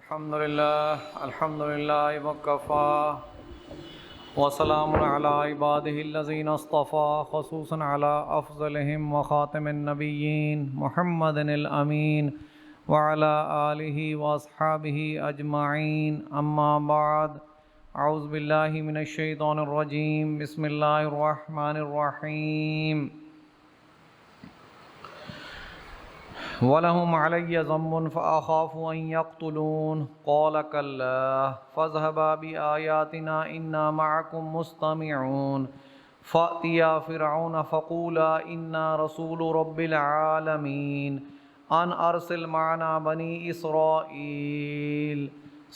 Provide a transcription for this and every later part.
الحمد للہ وکفی وسلام علی عبادہ الذین اصطفیٰ خصوصاً علی افضلہم وخاتم النبیین محمد الامین وعلی آلہ واصحابہ اجمعین اما بعد اعوذ باللہ من الشیطان الرجیم بسم اللہ الرحمن الرحیم وَلَهُمْ عَلَيَّ ذَنبٌ فَأَخَافُ أَن يَقْتُلُونِ قَالَ كَلَّا فَاذْهَبَا بِآيَاتِنَا إِنَّا مَعَكُمْ مُسْتَمِعُونَ فَأْتِيَا فِرْعَوْنَ فَقُولَا إِنَّا رَسُولُ رَبِّ الْعَالَمِينَ أَنْ أَرْسِلْ مَعَنَا بَنِي إِسْرَائِيلَ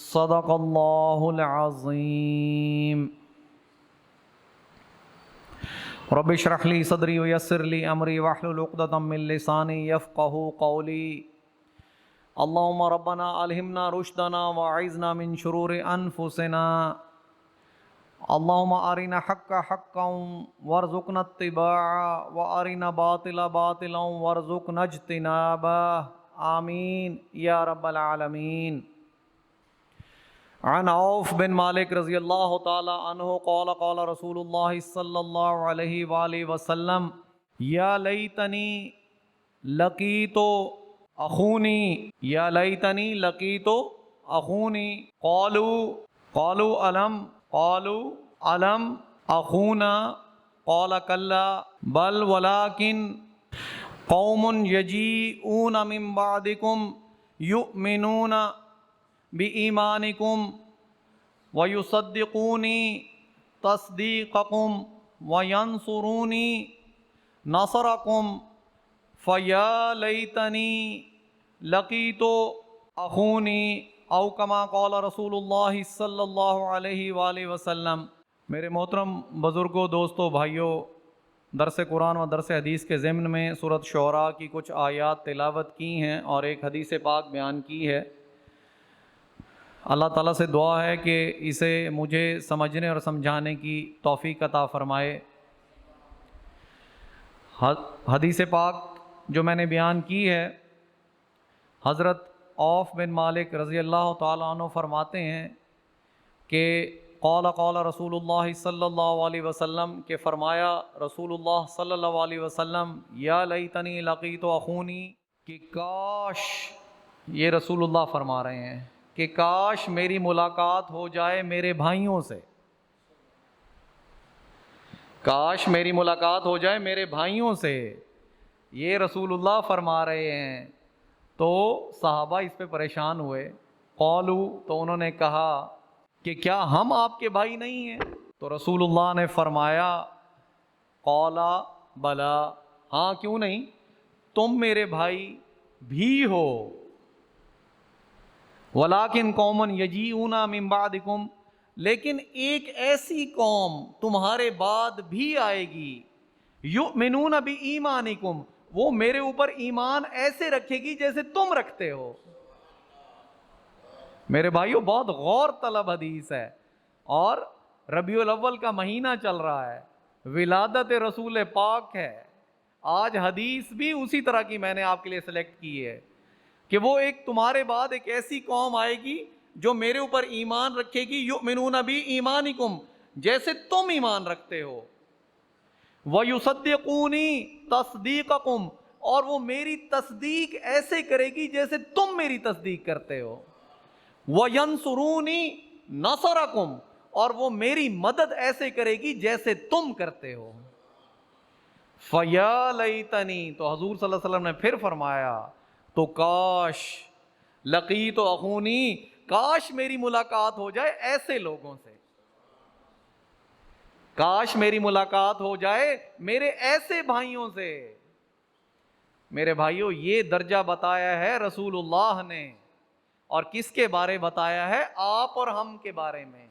صدق اللہ العظیم۔ رب اشرح لی صدری ویسر لی امری واحلل عقدۃ من لسانی یفقہوا قولی۔ اللہم ربنا الہمنا رشدنا واعذنا من شرور انفسنا۔ اللہم ارنا حق حقا وارزقنا اتباعہ وارنا باطلا باطلا وارزقنا اجتنابہ، آمین یا رب العالمین۔ عن عوف بن مالک رضی اللہ تعالی عنہ قال قال رسول اللہ صلی اللہ علیہ وآلہ وسلم یا لیتنی لقیت اخونی یا لیتنی لقیت اخونی قالوا علم اخونا قال کلا بل ولکن قوم یجیئون من بعدکم یؤمنون بِإِيمَانِكُمْ وَيُصَدِّقُونِي تَصْدِيقَكُمْ وَيَنْصُرُونِي نَصْرَكُمْ فَيَا لَيْتَنِي لَقِيتُ أَخُونِي أَوْ كَمَا قَالَ رسول اللہ صلی اللہ علیہ وآلہ وسلم۔ میرے محترم بزرگوں، دوستوں، بھائیوں، درس قرآن و درس حدیث کے ضمن میں سورۃ شعراء کی کچھ آیات تلاوت کی ہیں اور ایک حدیث پاک بیان کی ہے۔ اللہ تعالیٰ سے دعا ہے کہ اسے مجھے سمجھنے اور سمجھانے کی توفیق عطا فرمائے۔ حدیث پاک جو میں نے بیان کی ہے، حضرت عوف بن مالک رضی اللہ تعالیٰ عنہ فرماتے ہیں کہ قال قال رسول اللہ صلی اللہ علیہ وسلم، کہ فرمایا رسول اللہ صلی اللہ علیہ وسلم یا لیتنی لقیت اخونی، کہ کاش، یہ رسول اللہ فرما رہے ہیں کہ کاش میری ملاقات ہو جائے میرے بھائیوں سے، کاش میری ملاقات ہو جائے میرے بھائیوں سے، یہ رسول اللہ فرما رہے ہیں۔ تو صحابہ اس پہ پریشان ہوئے، قالو، تو انہوں نے کہا کہ کیا ہم آپ کے بھائی نہیں ہیں؟ تو رسول اللہ نے فرمایا قالا بلا، ہاں کیوں نہیں، تم میرے بھائی بھی ہو، وَلَٰكِن قَوْمٌ يَجِئُونَ مِن بَعْدِكُمْ، لیکن ایک ایسی قوم تمہارے بعد بھی آئے گی، يُؤْمِنُونَ بِإِيمَانِكُمْ، وہ میرے اوپر ایمان ایسے رکھے گی جیسے تم رکھتے ہو۔ میرے بھائیو، بہت غور طلب حدیث ہے، اور ربیع الاول کا مہینہ چل رہا ہے، ولادت رسول پاک ہے۔ آج حدیث بھی اسی طرح کی میں نے آپ کے لیے سلیکٹ کی ہے کہ وہ ایک تمہارے بعد ایک ایسی قوم آئے گی جو میرے اوپر ایمان رکھے گی، یؤمنون بی ایمانکم، جیسے تم ایمان رکھتے ہو، ویصدقونی تصدیقکم، اور وہ میری تصدیق ایسے کرے گی جیسے تم میری تصدیق کرتے ہو، وینصرونی نصرکم، اور وہ میری مدد ایسے کرے گی جیسے تم کرتے ہو۔ فیا لیتنی، تو حضور صلی اللہ علیہ وسلم نے پھر فرمایا تو کاش، لقیت اخونی، کاش میری ملاقات ہو جائے ایسے لوگوں سے، کاش میری ملاقات ہو جائے میرے ایسے بھائیوں سے۔ میرے بھائیوں، یہ درجہ بتایا ہے رسول اللہ نے، اور کس کے بارے بتایا ہے؟ آپ اور ہم کے بارے میں۔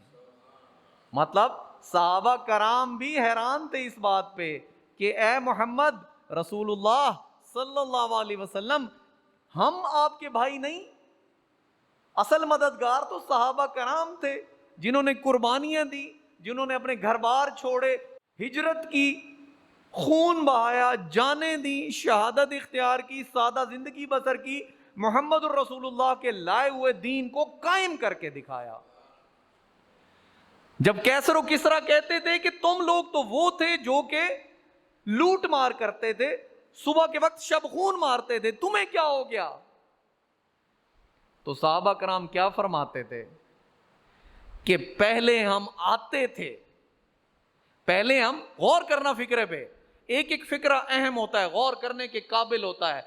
مطلب صحابہ کرام بھی حیران تھے اس بات پہ کہ اے محمد رسول اللہ صلی اللہ علیہ وسلم، ہم آپ کے بھائی نہیں؟ اصل مددگار تو صحابہ کرام تھے، جنہوں نے قربانیاں دی، جنہوں نے اپنے گھر بار چھوڑے، ہجرت کی، خون بہایا، جانیں دی، شہادت اختیار کی، سادہ زندگی بسر کی، محمد الرسول اللہ کے لائے ہوئے دین کو قائم کر کے دکھایا۔ جب کیسر و کسریٰ کہتے تھے کہ تم لوگ تو وہ تھے جو کہ لوٹ مار کرتے تھے، صبح کے وقت شب خون مارتے تھے، تمہیں کیا ہو گیا؟ تو صحابہ کرام کیا فرماتے تھے کہ پہلے ہم آتے تھے، پہلے ہم، غور کرنا فکرے پہ، ایک ایک فکرہ اہم ہوتا ہے، غور کرنے کے قابل ہوتا ہے۔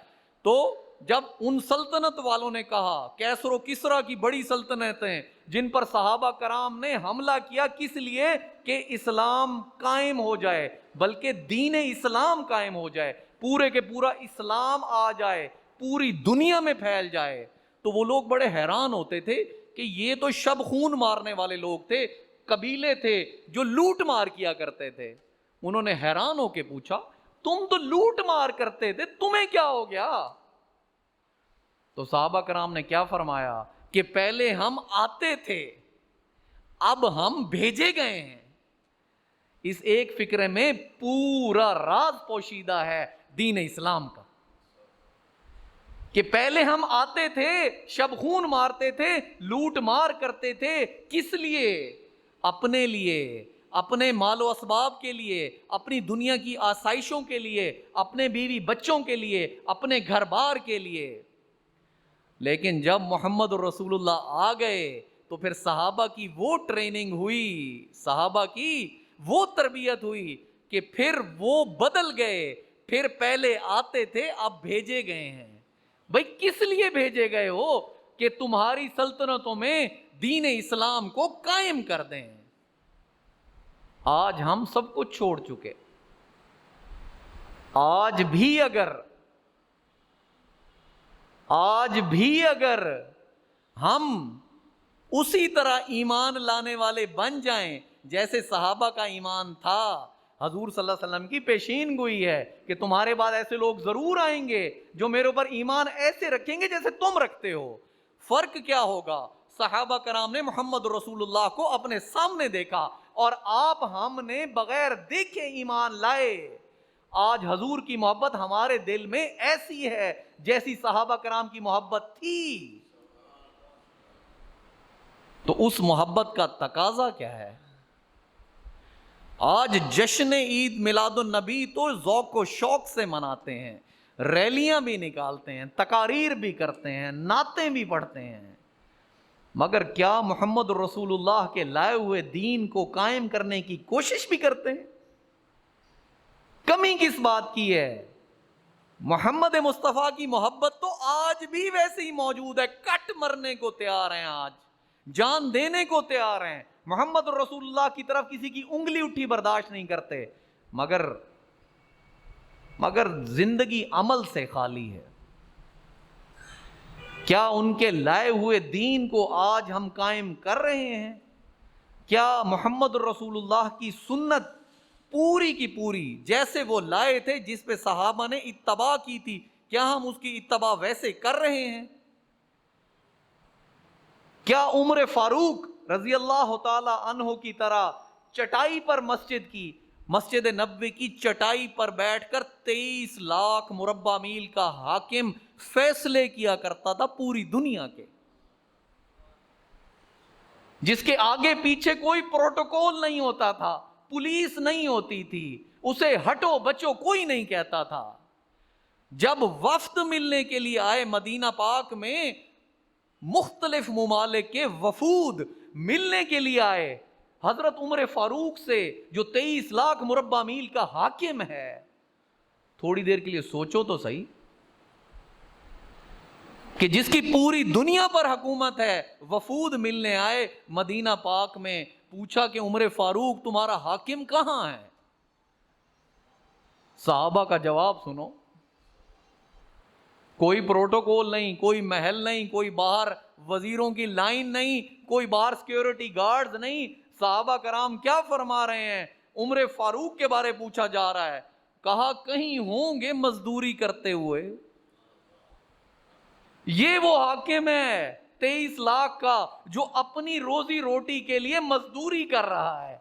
تو جب ان سلطنت والوں نے کہا، کیسر و کسریٰ کی بڑی سلطنتیں جن پر صحابہ کرام نے حملہ کیا، کس لیے؟ کہ اسلام قائم ہو جائے، بلکہ دین اسلام قائم ہو جائے، پورے کے پورا اسلام آ جائے، پوری دنیا میں پھیل جائے۔ تو وہ لوگ بڑے حیران ہوتے تھے کہ یہ تو شب خون مارنے والے لوگ تھے، قبیلے تھے جو لوٹ مار کیا کرتے تھے۔ انہوں نے حیران ہو کے پوچھا، تم تو لوٹ مار کرتے تھے، تمہیں کیا ہو گیا؟ تو صحابہ کرام نے کیا فرمایا کہ پہلے ہم آتے تھے، اب ہم بھیجے گئے ہیں۔ اس ایک فکرے میں پورا راز پوشیدہ ہے دین اسلام کا، کہ پہلے ہم آتے تھے، شب خون مارتے تھے، لوٹ مار کرتے تھے، کس لیے؟ اپنے لیے، اپنے مال و اسباب کے لیے، اپنی دنیا کی آسائشوں کے لیے، اپنے بیوی بچوں کے لیے، اپنے گھر بار کے لیے۔ لیکن جب محمد الرسول اللہ آ گئے تو پھر صحابہ کی وہ ٹریننگ ہوئی، صحابہ کی وہ تربیت ہوئی کہ پھر وہ بدل گئے، پھر پہلے آتے تھے اب بھیجے گئے ہیں۔ بھئی کس لیے بھیجے گئے ہو؟ کہ تمہاری سلطنتوں میں دین اسلام کو قائم کر دیں۔ آج ہم سب کچھ چھوڑ چکے، آج بھی اگر ہم اسی طرح ایمان لانے والے بن جائیں جیسے صحابہ کا ایمان تھا، حضور صلی اللہ علیہ وسلم کی پیشین گوئی ہے کہ تمہارے بعد ایسے لوگ ضرور آئیں گے جو میرے اوپر ایمان ایسے رکھیں گے جیسے تم رکھتے ہو۔ فرق کیا ہوگا؟ صحابہ کرام نے محمد رسول اللہ کو اپنے سامنے دیکھا اور آپ ہم نے بغیر دیکھے ایمان لائے۔ آج حضور کی محبت ہمارے دل میں ایسی ہے جیسی صحابہ کرام کی محبت تھی۔ تو اس محبت کا تقاضا کیا ہے؟ آج جشن عید میلاد النبی تو ذوق و شوق سے مناتے ہیں، ریلیاں بھی نکالتے ہیں، تقاریر بھی کرتے ہیں، نعتیں بھی پڑھتے ہیں، مگر کیا محمد رسول اللہ کے لائے ہوئے دین کو قائم کرنے کی کوشش بھی کرتے ہیں؟ کمی کس بات کی ہے؟ محمد مصطفیٰ کی محبت تو آج بھی ویسے ہی موجود ہے، کٹ مرنے کو تیار ہیں، آج جان دینے کو تیار ہیں، محمد رسول اللہ کی طرف کسی کی انگلی اٹھی برداشت نہیں کرتے، مگر زندگی عمل سے خالی ہے۔ کیا ان کے لائے ہوئے دین کو آج ہم قائم کر رہے ہیں؟ کیا محمد رسول اللہ کی سنت پوری کی پوری جیسے وہ لائے تھے، جس پہ صحابہ نے اتباع کی تھی، کیا ہم اس کی اتباع ویسے کر رہے ہیں؟ کیا عمر فاروق رضی اللہ تعالی عنہ کی طرح چٹائی پر مسجد نبوی کی چٹائی پر بیٹھ کر 23 لاکھ مربع میل کا حاکم فیصلے کیا کرتا تھا پوری دنیا کے، جس کے آگے پیچھے کوئی پروٹوکول نہیں ہوتا تھا، پولیس نہیں ہوتی تھی، اسے ہٹو بچو کوئی نہیں کہتا تھا؟ جب وفد ملنے کے لیے آئے مدینہ پاک میں، مختلف ممالک کے وفود ملنے کے لیے آئے حضرت عمر فاروق سے جو 23 لاکھ مربع میل کا حاکم ہے، تھوڑی دیر کے لیے سوچو تو صحیح کہ جس کی پوری دنیا پر حکومت ہے، وفود ملنے آئے مدینہ پاک میں، پوچھا کہ عمر فاروق تمہارا حاکم کہاں ہے؟ صحابہ کا جواب سنو، کوئی پروٹوکول نہیں، کوئی محل نہیں، کوئی باہر وزیروں کی لائن نہیں، کوئی باہر سیکیورٹی گارڈز نہیں۔ صحابہ کرام کیا فرما رہے ہیں؟ عمر فاروق کے بارے پوچھا جا رہا ہے، کہا کہیں ہوں گے مزدوری کرتے ہوئے، یہ وہ حاکم ہے 23 لاکھ کا جو اپنی روزی روٹی کے لیے مزدوری کر رہا ہے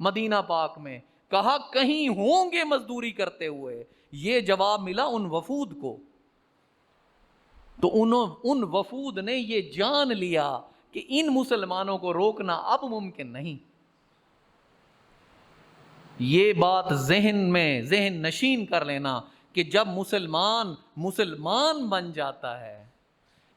مدینہ پاک میں، کہا کہیں ہوں گے مزدوری کرتے ہوئے. یہ جواب ملا ان وفود کو. تو ان وفود نے یہ جان لیا کہ ان مسلمانوں کو روکنا اب ممکن نہیں. یہ بات ذہن نشین کر لینا کہ جب مسلمان بن جاتا ہے،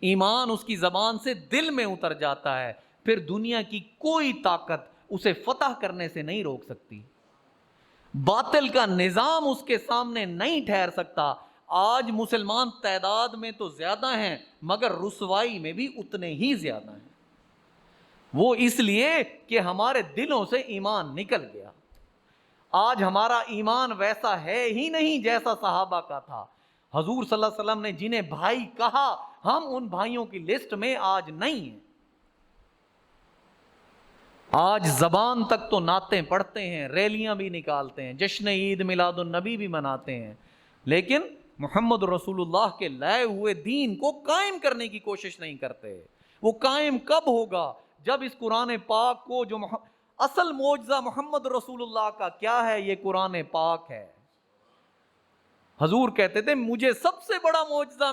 ایمان اس کی زبان سے دل میں اتر جاتا ہے، پھر دنیا کی کوئی طاقت اسے فتح کرنے سے نہیں روک سکتی. باطل کا نظام اس کے سامنے نہیں ٹھہر سکتا. آج مسلمان تعداد میں تو زیادہ ہیں مگر رسوائی میں بھی اتنے ہی زیادہ ہیں. وہ اس لیے کہ ہمارے دلوں سے ایمان نکل گیا. آج ہمارا ایمان ویسا ہے ہی نہیں جیسا صحابہ کا تھا. حضور صلی اللہ علیہ وسلم نے جنہیں بھائی کہا، ہم ان بھائیوں کی لسٹ میں آج نہیں ہیں. آج زبان تک تو نعتیں پڑھتے ہیں، ریلیاں بھی نکالتے ہیں، جشن عید میلاد النبی بھی مناتے ہیں، لیکن محمد رسول اللہ کے لائے ہوئے دین کو قائم کرنے کی کوشش نہیں کرتے. وہ قائم کب ہوگا؟ جب اس قرآن پاک کو، جو اصل معجزہ محمد رسول اللہ کا کیا ہے؟ یہ قرآن پاک ہے. حضور کہتے تھے مجھے سب سے بڑا معجزہ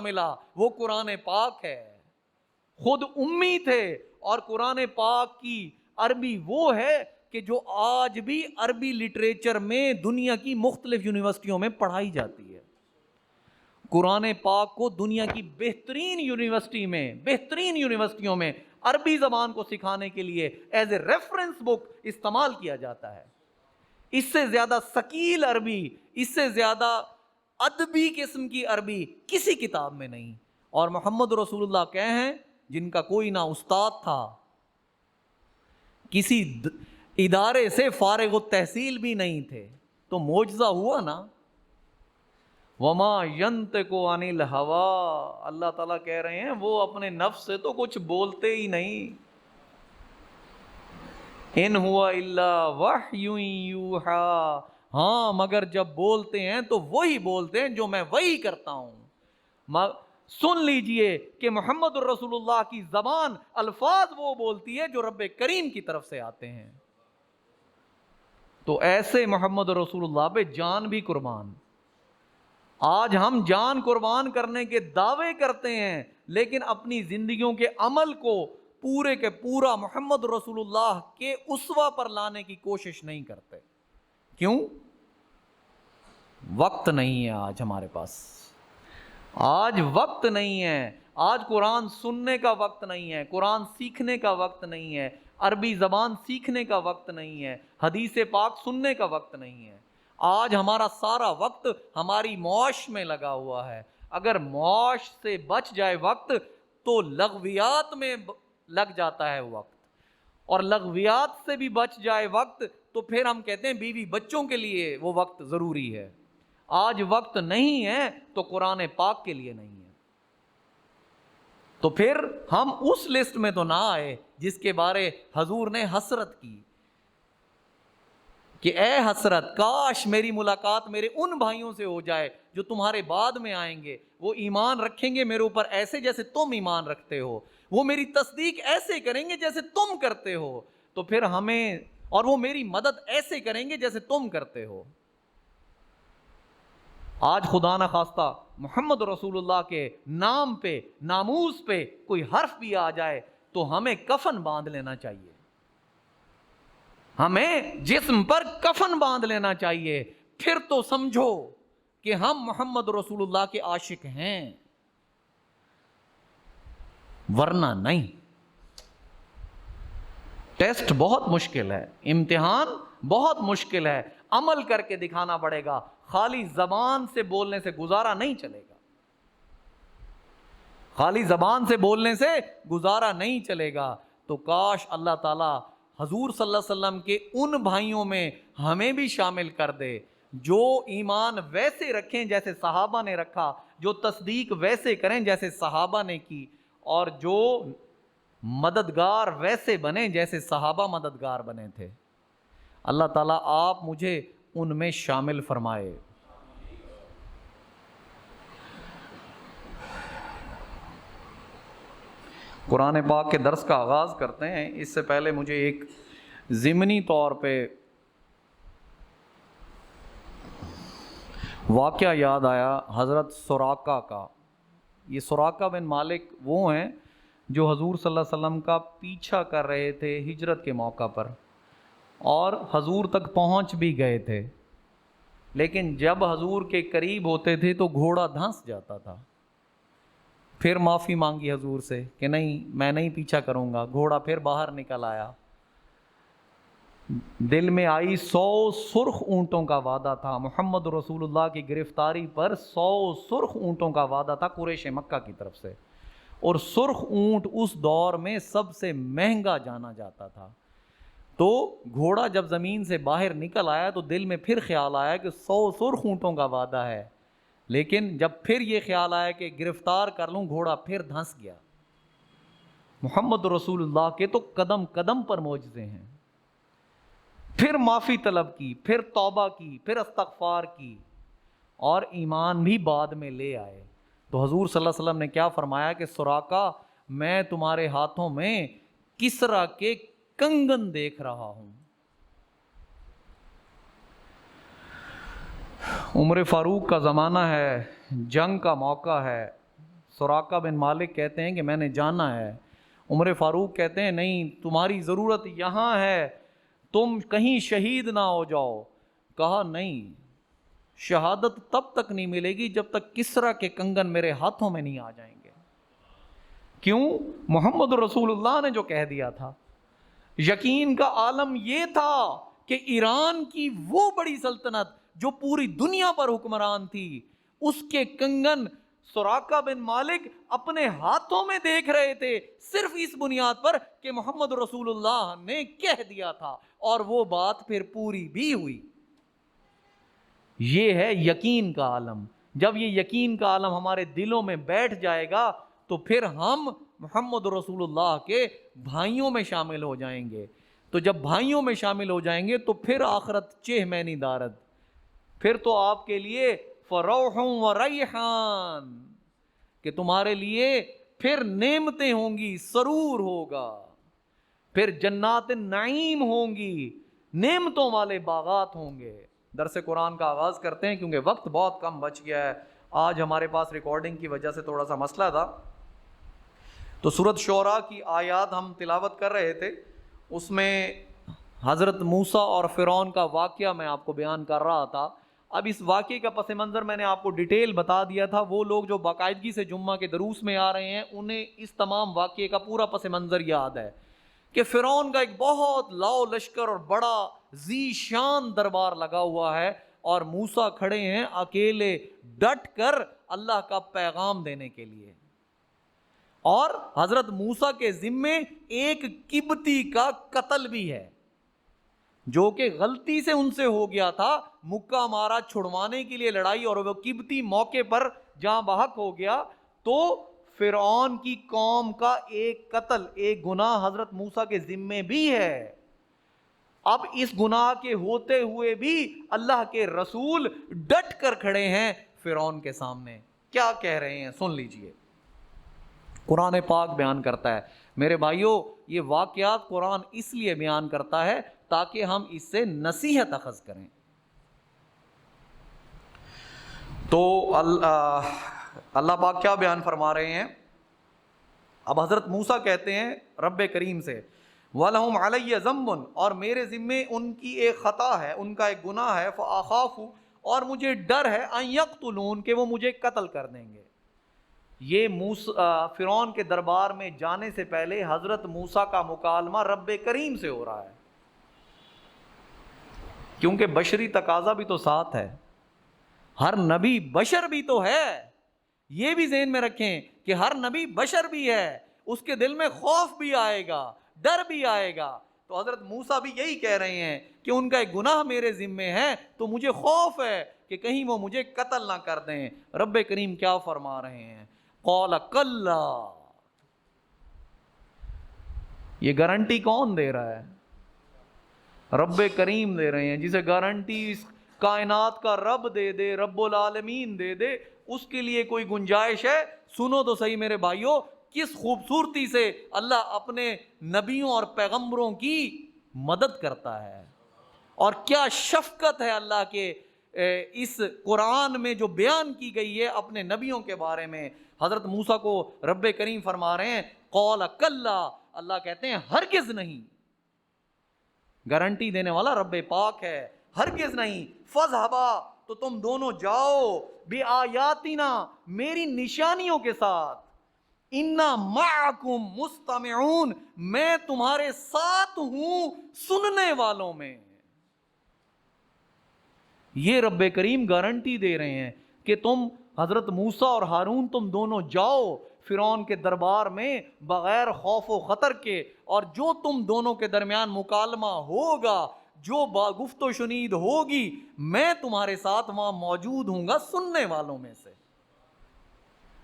ملا، وہ قرآن پاک ہے. خود امی تھے اور قرآن پاک کی عربی وہ ہے کہ جو آج بھی عربی لٹریچر میں دنیا کی مختلف یونیورسٹیوں میں پڑھائی جاتی ہے. قرآن پاک کو دنیا کی بہترین یونیورسٹیوں میں عربی زبان کو سکھانے کے لیے ایز اے ریفرنس بک استعمال کیا جاتا ہے. اس سے زیادہ ثقیل عربی، اس سے زیادہ ادبی قسم کی عربی کسی کتاب میں نہیں. اور محمد رسول اللہ کہے ہیں جن کا کوئی نہ استاد تھا، کسی ادارے سے فارغ التحصیل بھی نہیں تھے، تو معجزہ ہوا نا. وما ينطق عن الهوى، اللہ تعالیٰ کہہ رہے ہیں وہ اپنے نفس سے تو کچھ بولتے ہی نہیں. ان ہوا الا وحی یوحیٰ، ہاں مگر جب بولتے ہیں تو وہی بولتے ہیں جو میں وہی کرتا ہوں. سن لیجئے کہ محمد الرسول اللہ کی زبان، الفاظ وہ بولتی ہے جو رب کریم کی طرف سے آتے ہیں. تو ایسے محمد رسول اللہ پہ جان بھی قربان. آج ہم جان قربان کرنے کے دعوے کرتے ہیں لیکن اپنی زندگیوں کے عمل کو پورے کے پورا محمد رسول اللہ کے اسوہ پر لانے کی کوشش نہیں کرتے. کیوں؟ وقت نہیں ہے آج ہمارے پاس. آج وقت نہیں ہے. آج قرآن سننے کا وقت نہیں ہے، قرآن سیکھنے کا وقت نہیں ہے، عربی زبان سیکھنے کا وقت نہیں ہے، حدیث پاک سننے کا وقت نہیں ہے. آج ہمارا سارا وقت ہماری معاش میں لگا ہوا ہے. اگر معاش سے بچ جائے وقت تو لغویات میں لگ جاتا ہے وقت، اور لغویات سے بھی بچ جائے وقت تو پھر ہم کہتے ہیں بیوی بچوں کے لیے وہ وقت ضروری ہے. آج وقت نہیں ہے تو قرآن پاک کے لیے نہیں ہے. تو پھر ہم اس لسٹ میں تو نہ آئے جس کے بارے حضور نے حسرت کی کہ اے حسرت، کاش میری ملاقات میرے ان بھائیوں سے ہو جائے جو تمہارے بعد میں آئیں گے. وہ ایمان رکھیں گے میرے اوپر ایسے جیسے تم ایمان رکھتے ہو، وہ میری تصدیق ایسے کریں گے جیسے تم کرتے ہو، تو پھر ہمیں، اور وہ میری مدد ایسے کریں گے جیسے تم کرتے ہو. آج خدا نہ خواستہ محمد رسول اللہ کے نام پہ، ناموس پہ کوئی حرف بھی آ جائے تو ہمیں کفن باندھ لینا چاہیے. ہمیں جسم پر کفن باندھ لینا چاہیے. پھر تو سمجھو کہ ہم محمد رسول اللہ کے عاشق ہیں، ورنہ نہیں. ٹیسٹ بہت مشکل ہے، امتحان بہت مشکل ہے، عمل کر کے دکھانا پڑے گا. خالی زبان سے بولنے سے گزارا نہیں چلے گا، خالی زبان سے بولنے سے گزارا نہیں چلے گا. تو کاش اللہ تعالیٰ حضور صلی اللہ علیہ وسلم کے ان بھائیوں میں ہمیں بھی شامل کر دے جو ایمان ویسے رکھیں جیسے صحابہ نے رکھا، جو تصدیق ویسے کریں جیسے صحابہ نے کی، اور جو مددگار ویسے بنے جیسے صحابہ مددگار بنے تھے. اللہ تعالیٰ آپ مجھے ان میں شامل فرمائے. قرآن پاک کے درس کا آغاز کرتے ہیں. اس سے پہلے مجھے ایک ضمنی طور پہ واقعہ یاد آیا حضرت سراقہ کا۔ یہ سراقہ بن مالک وہ ہیں جو حضور صلی اللہ علیہ وسلم کا پیچھا کر رہے تھے ہجرت کے موقع پر، اور حضور تک پہنچ بھی گئے تھے، لیکن جب حضور کے قریب ہوتے تھے تو گھوڑا دھنس جاتا تھا۔ پھر معافی مانگی حضور سے کہ نہیں، میں نہیں پیچھا کروں گا۔ گھوڑا پھر باہر نکل آیا، دل میں آئی 100 سرخ اونٹوں کا وعدہ تھا محمد رسول اللہ کی گرفتاری پر، 100 سرخ اونٹوں کا وعدہ تھا قریش مکہ کی طرف سے، اور سرخ اونٹ اس دور میں سب سے مہنگا جانا جاتا تھا۔ تو گھوڑا جب زمین سے باہر نکل آیا تو دل میں پھر خیال آیا کہ 100 سرخ اونٹوں کا وعدہ ہے، لیکن جب پھر یہ خیال آیا کہ گرفتار کر لوں، گھوڑا پھر دھنس گیا۔ محمد رسول اللہ کے تو قدم قدم پر معجزے ہیں۔ پھر معافی طلب کی، پھر توبہ کی، پھر استغفار کی، اور ایمان بھی بعد میں لے آئے۔ تو حضور صلی اللہ علیہ وسلم نے کیا فرمایا کہ سراقہ، میں تمہارے ہاتھوں میں کسریٰ کے کنگن دیکھ رہا ہوں۔ عمر فاروق کا زمانہ ہے، جنگ کا موقع ہے، سراقہ بن مالک کہتے ہیں کہ میں نے جانا ہے۔ عمر فاروق کہتے ہیں نہیں، تمہاری ضرورت یہاں ہے، تم کہیں شہید نہ ہو جاؤ۔ کہا نہیں، شہادت تب تک نہیں ملے گی جب تک کسریٰ کے کنگن میرے ہاتھوں میں نہیں آ جائیں گے۔ کیوں؟ محمد رسول اللہ نے جو کہہ دیا تھا۔ یقین کا عالم یہ تھا کہ ایران کی وہ بڑی سلطنت جو پوری دنیا پر حکمران تھی، اس کے کنگن سراقہ بن مالک اپنے ہاتھوں میں دیکھ رہے تھے، صرف اس بنیاد پر کہ محمد رسول اللہ نے کہہ دیا تھا، اور وہ بات پھر پوری بھی ہوئی۔ یہ ہے یقین کا عالم۔ جب یہ یقین کا عالم ہمارے دلوں میں بیٹھ جائے گا تو پھر ہم محمد رسول اللہ کے بھائیوں میں شامل ہو جائیں گے۔ تو جب بھائیوں میں شامل ہو جائیں گے تو پھر آخرت چہ مینی دارد، پھر تو آپ کے لیے فروح و ریحان، کہ تمہارے لیے پھر نعمتیں ہوں گی، سرور ہوگا، پھر جنات نعیم ہوں گی، نعمتوں والے باغات ہوں گے۔ درس قرآن کا آغاز کرتے ہیں کیونکہ وقت بہت کم بچ گیا ہے۔ آج ہمارے پاس ریکارڈنگ کی وجہ سے تھوڑا سا مسئلہ تھا، تو سورۃ شعراء کی آیات ہم تلاوت کر رہے تھے، اس میں حضرت موسیٰ اور فرعون کا واقعہ میں آپ کو بیان کر رہا تھا۔ اب اس واقعے کا پس منظر میں نے آپ کو ڈیٹیل بتا دیا تھا۔ وہ لوگ جو باقاعدگی سے جمعہ کے دروس میں آ رہے ہیں انہیں اس تمام واقعے کا پورا پس منظر یاد ہے کہ فرعون کا ایک بہت لاؤ لشکر اور بڑا ذی شان دربار لگا ہوا ہے، اور موسیٰ کھڑے ہیں اکیلے ڈٹ کر اللہ کا پیغام دینے کے لیے، اور حضرت موسیٰ کے ذمے ایک قبطی کا قتل بھی ہے جو کہ غلطی سے ان سے ہو گیا تھا، مکہ مارا چھڑوانے کے لیے لڑائی، اور وہ قبطی موقع پر جہاں بحق ہو گیا۔ تو فرعون کی قوم کا ایک قتل، ایک گناہ حضرت موسیٰ کے ذمے بھی ہے۔ اب اس گناہ کے ہوتے ہوئے بھی اللہ کے رسول ڈٹ کر کھڑے ہیں فرعون کے سامنے۔ کیا کہہ رہے ہیں سن لیجئے، قرآن پاک بیان کرتا ہے۔ میرے بھائیوں، یہ واقعات قرآن اس لیے بیان کرتا ہے تاکہ ہم اس سے نصیحت اخذ کریں۔ تو اللہ پاک کیا بیان فرما رہے ہیں؟ اب حضرت موسیٰ کہتے ہیں رب کریم سے، وَلَهُمْ عَلَيَّ ذَنْبٌ، اور میرے ذمے ان کی ایک خطا ہے، ان کا ایک گناہ ہے، فَأَخَافُ، اور مجھے ڈر ہے، أَن يَقْتُلُونَ، کہ وہ مجھے قتل کر دیں گے۔ یہ فرعون کے دربار میں جانے سے پہلے حضرت موسیٰ کا مکالمہ رب کریم سے ہو رہا ہے، کیونکہ بشری تقاضا بھی تو ساتھ ہے، ہر نبی بشر بھی تو ہے۔ یہ بھی ذہن میں رکھیں کہ ہر نبی بشر بھی ہے، اس کے دل میں خوف بھی آئے گا، ڈر بھی آئے گا۔ تو حضرت موسیٰ بھی یہی کہہ رہے ہیں کہ ان کا ایک گناہ میرے ذمے ہے، تو مجھے خوف ہے کہ کہیں وہ مجھے قتل نہ کر دیں۔ رب کریم کیا فرما رہے ہیں؟ قال کلا، یہ گارنٹی کون دے رہا ہے؟ رب کریم دے رہے ہیں۔ جسے گارنٹی اس کائنات کا رب دے دے، رب العالمین دے دے، اس کے لیے کوئی گنجائش ہے؟ سنو تو صحیح میرے بھائیوں، کس خوبصورتی سے اللہ اپنے نبیوں اور پیغمبروں کی مدد کرتا ہے۔ اور کیا شفقت ہے اللہ کے اس قرآن میں جو بیان کی گئی ہے اپنے نبیوں کے بارے میں۔ حضرت موسیٰ کو رب کریم فرما رہے ہیں قال کلا، اللہ کہتے ہیں ہرگز نہیں، گارنٹی دینے والا رب پاک ہے، ہرگز نہیں، فذهبا، تو تم دونوں جاؤ، بآیاتنا، میری نشانیوں کے ساتھ، انا معکم مستمعون، میں تمہارے ساتھ ہوں سننے والوں میں۔ یہ رب کریم گارنٹی دے رہے ہیں کہ تم حضرت موسیٰ اور ہارون تم دونوں جاؤ فرعون کے دربار میں بغیر خوف و خطر کے، اور جو تم دونوں کے درمیان مکالمہ ہوگا، جو گفت و شنید ہوگی، میں تمہارے ساتھ وہاں موجود ہوں گا سننے والوں میں سے۔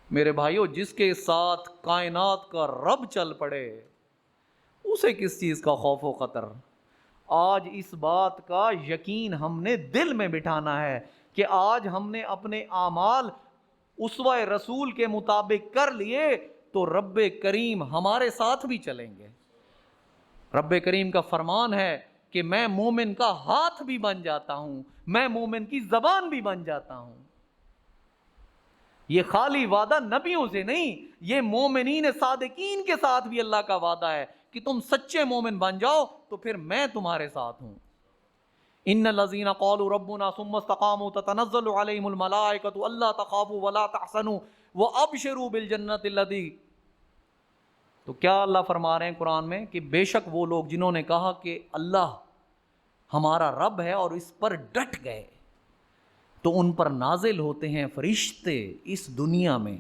میرے بھائیو، جس کے ساتھ کائنات کا رب چل پڑے اسے کس چیز کا خوف و خطر؟ آج اس بات کا یقین ہم نے دل میں بٹھانا ہے کہ آج ہم نے اپنے اعمال اسوہ رسول کے مطابق کر لیے تو رب کریم ہمارے ساتھ بھی چلیں گے۔ رب کریم کا فرمان ہے کہ میں مومن کا ہاتھ بھی بن جاتا ہوں، میں مومن کی زبان بھی بن جاتا ہوں۔ یہ خالی وعدہ نبیوں سے نہیں، یہ مومنین صادقین کے ساتھ بھی اللہ کا وعدہ ہے کہ تم سچے مومن بن جاؤ تو پھر میں تمہارے ساتھ ہوں۔ ان الذین قالوا ربنا ثم استقاموا تتنزل علیہم الملائکۃ الا تخافوا ولا تحزنوا وابشروا بالجنۃ التي، تو کیا اللہ فرما رہے ہیں قرآن میں کہ بے شک وہ لوگ جنہوں نے کہا کہ اللہ ہمارا رب ہے اور اس پر ڈٹ گئے، تو ان پر نازل ہوتے ہیں فرشتے اس دنیا میں۔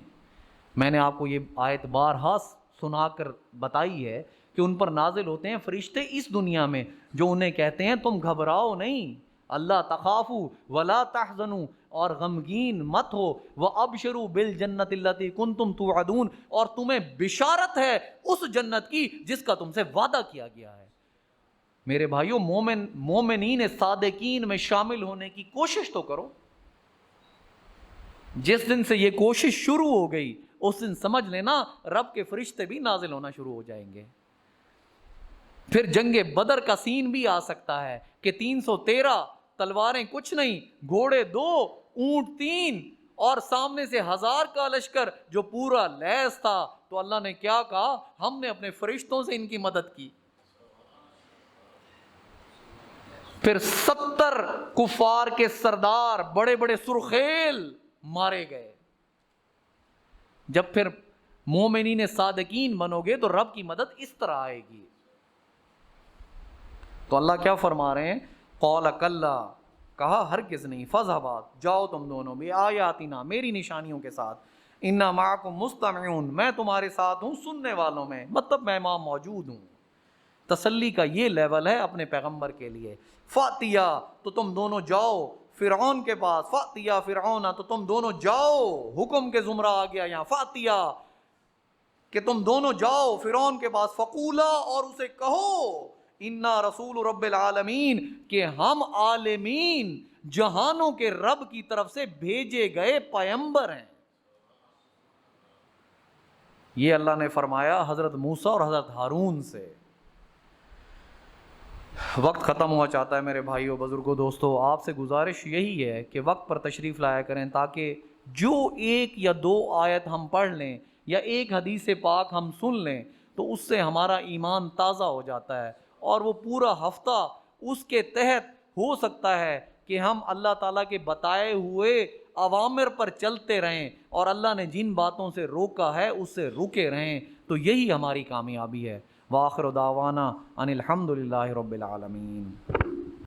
میں نے آپ کو یہ آیت بارہا سنا کر بتائی ہے کہ ان پر نازل ہوتے ہیں فرشتے اس دنیا میں، جو انہیں کہتے ہیں تم گھبراؤ نہیں، اللہ تخافوا ولا تحزنوا، اور غمگین مت ہو، وابشروا بالجنۃ التي کنتم توعدون، اور تمہیں بشارت ہے اس جنت کی جس کا تم سے وعدہ کیا گیا ہے۔ میرے بھائیوں، مومنین صادقین میں شامل ہونے کی کوشش تو کرو۔ جس دن سے یہ کوشش شروع ہو گئی اس دن سمجھ لینا رب کے فرشتے بھی نازل ہونا شروع ہو جائیں گے۔ پھر جنگ بدر کا سین بھی آ سکتا ہے کہ 313 تلواریں کچھ نہیں، گھوڑے 2، اونٹ 3، اور سامنے سے 1000 کا لشکر جو پورا لیس تھا، تو اللہ نے کیا کہا؟ ہم نے اپنے فرشتوں سے ان کی مدد کی۔ پھر 70 کفار کے سردار بڑے بڑے سرخیل مارے گئے۔ جب پھر مومنین صادقین بنو گے تو رب کی مدد اس طرح آئے گی۔ تو اللہ کیا فرما رہے ہیں؟ قال کلا، کہا ہرگز نہیں، فذهبا، جاؤ تم دونوں، بآیاتنا، میری نشانیوں کے ساتھ، انا معکم مستمعون، میں تمہارے ساتھ ہوں سننے والوں میں، مطلب میں وہاں موجود ہوں۔ تسلی کا یہ لیول ہے اپنے پیغمبر کے لیے۔ فاتیا، تو تم دونوں جاؤ فرعون کے پاس، فاتیا فرعون، تو تم دونوں جاؤ، حکم کے زمرہ آ گیا یہاں، فاتیا، کہ تم دونوں جاؤ فرعون کے پاس، فقولا، اور اسے کہو، انا رسول رب العالمین، کہ ہم عالمین جہانوں کے رب کی طرف سے بھیجے گئے پیغمبر ہیں۔ یہ اللہ نے فرمایا حضرت موسیٰ اور حضرت ہارون سے۔ وقت ختم ہوا چاہتا ہے میرے بھائیوں، بزرگوں، دوستوں، آپ سے گزارش یہی ہے کہ وقت پر تشریف لایا کریں، تاکہ جو 1 یا 2 آیت ہم پڑھ لیں یا ایک حدیث پاک ہم سن لیں تو اس سے ہمارا ایمان تازہ ہو جاتا ہے، اور وہ پورا ہفتہ اس کے تحت ہو سکتا ہے کہ ہم اللہ تعالیٰ کے بتائے ہوئے اوامر پر چلتے رہیں، اور اللہ نے جن باتوں سے روکا ہے اس سے رکے رہیں، تو یہی ہماری کامیابی ہے۔ وآخر دعوانا ان الحمد للہ رب العالمین۔